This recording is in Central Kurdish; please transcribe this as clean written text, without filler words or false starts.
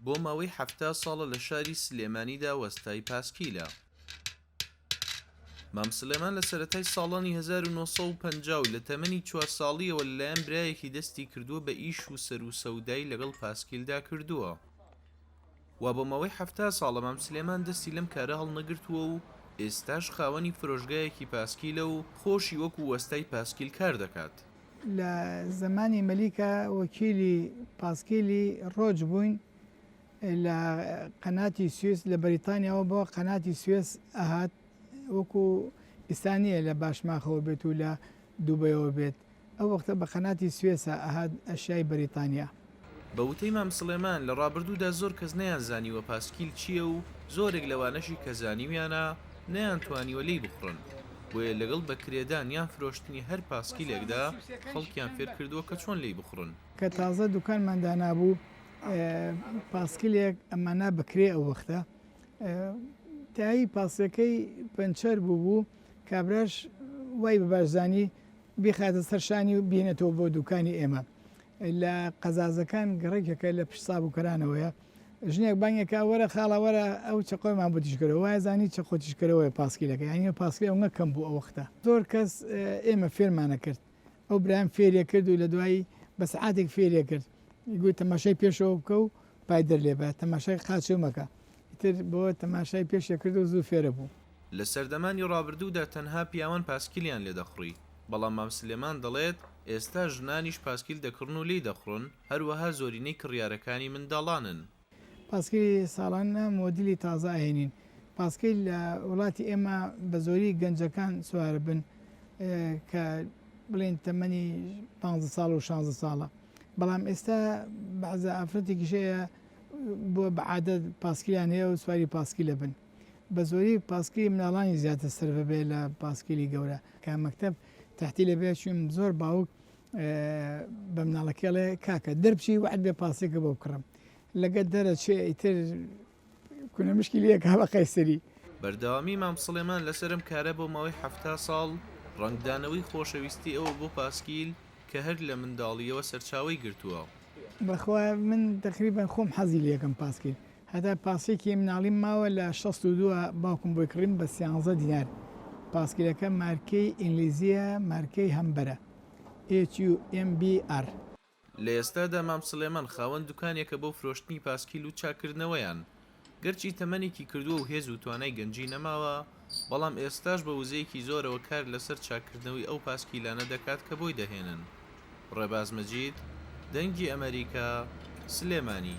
بۆ ماوەی 70 ساڵە لە شاری سلێمانیدا وەستای پاسکیلە. مام سلێمان لە سەرەتای ساڵانی 1950 لە تەمەنی 4 ساڵیەوە لەلایەن برایەکی دەستی کردووە بە ئیش و سەر و سەودای لەگەڵ پاسکیلدا کردووە. وا بۆ ماوەی 70 ساڵە مام سلێمان دەستی لەم کارە هەڵنەگرتووە و ئێستاش خاوەنی فرۆشگایەکی پاسکیلە و خۆشی وەکو وەستای پاسکیل کار دەکات. لە زمانی مەلیکە وەکیلی پاسکیلی ڕۆژ بووین لە قەناتی سوێس لە بەریتانیاەوە بۆ قەناتی سوێس ئەهات وەکو ئیسانیە لە باشماخەوە بێت و لە دووبەیەوە بێت. ئەو وەختە بە قەناتی سوێسە ئەهات ئەشیای بەریتانیا. بە وتەی مام سلێمان لە ڕابردوودا زۆر کەس نەیانزانیوە پاسکیل چییە و زۆرێک لەوانەشی کە زانیویانە نەیانتوانیوە لی بخڕن، بۆیە لەگەڵ بەکرێدان یان فرۆشتنی هەر پاسکیلێکدا خەڵکیان فێر کردووە کە چۆن لی بخڕن. کە تازە دوکانماندا نابوو پاسکیلێک ئەمانە بکرێ ئەو وەختە تایی پاسەکەی پەنچەر بوو کابراش وای بە باشزانی بیخاتە سەرشانی و بینێتەوە بۆ دوکانی ئێمە. لە قەزازەکان گەڕێکەکە لە پشت سابووکەرانەوەیە ژنێک بانگێکە وەرە خاڵەوەرە ئەو چقۆیمان بۆ تیشکەرەوە وای زانی چ خۆ تیشکەرەوەی پاسکیلەکە یانی پاسکیل ئەوە کەم بوو ئەو وەختە زۆر کەس ئێمە فێرمانە کرد. ئەو برایان فێریە کرد و لە دوایی بە سعاتێک فێریە کرد گوت تەماشای پێشەوە بکە و پای دەرلێبە تەماشای قاچێ مەکە ئیتر بۆ تەماشای پێشە کرد و زوو فێرە بوو. لە سەردەمانی ڕابردوودا تەنها پیاوان پاسکیلیان لێ دەخڕی، بەڵام مام سلێمان دەڵێت ئێستا ژنانیش پاسکیل دەکڕن و لی دەخڕن، هەروەها زۆرینەی کڕیارەکانی منداڵانن. پاسکیلی ساڵانە مۆدیلی تازە ئاهێنین. پاسکیل لە وڵاتی ئێمە بە زۆری گەنجەکان سوارە بن کە بڵێن تەمەنی 15 ساڵ و 16 ساڵە، بەڵام ئێستا بەعزە ئافرەتێکیشەیە بۆ بەعادەت پاسکیلیان هەیە و سواری پاسکیلە بن. بە زۆری پاسکیلی مناڵانی زیاتر سەرفە بێ لە پاسکیلی گەورە کە مەکتەب تحتی لە بێ چویم زۆر باوک بە مناڵەکەڵێ کاکە دەربچی وعد بێ پاسێکە بۆ بکڕم لەگەت دەرەچێ ئیتر کونە مشکلیەکە بە قەیسەری. بەردەوامی مام سلێمان لەسەرم کارە بۆ ماوەی 70 ساڵ ڕنگدانەوەی خۆشەویستی ئەوە بۆ پاسکیل کە هەر لە منداڵیەوە سەرچاوی گرتووە. بەخوا من تقریبان خۆم حەزی لە یەکەم پاسکیل هەتا پاسێکی مناڵیم ماوە لە 62 باوکم بۆی کڕیم بە 13 دینار. پاسکیلەکە مارکەی ئینگلیزیە مارکەی هەمبەرە HUMBR. لە ئێستادا مام سلێمان خاوەن دوکانێکە بۆ فرۆشتنی پاسکیل و چاکردنەوەیان. گەرچی تەمەنێکی کردووە و هێز و توانای گەنجی نەماوە، بەڵام ئێستاش بە وزەیەکی زۆرەوە کار لەسەر چاکردنەوەی ئەو پاسکیلانە دەکات کە بۆی دەهێنن. ڕێباز مەجید، دەنگی ئەمریکا، سلێمانی.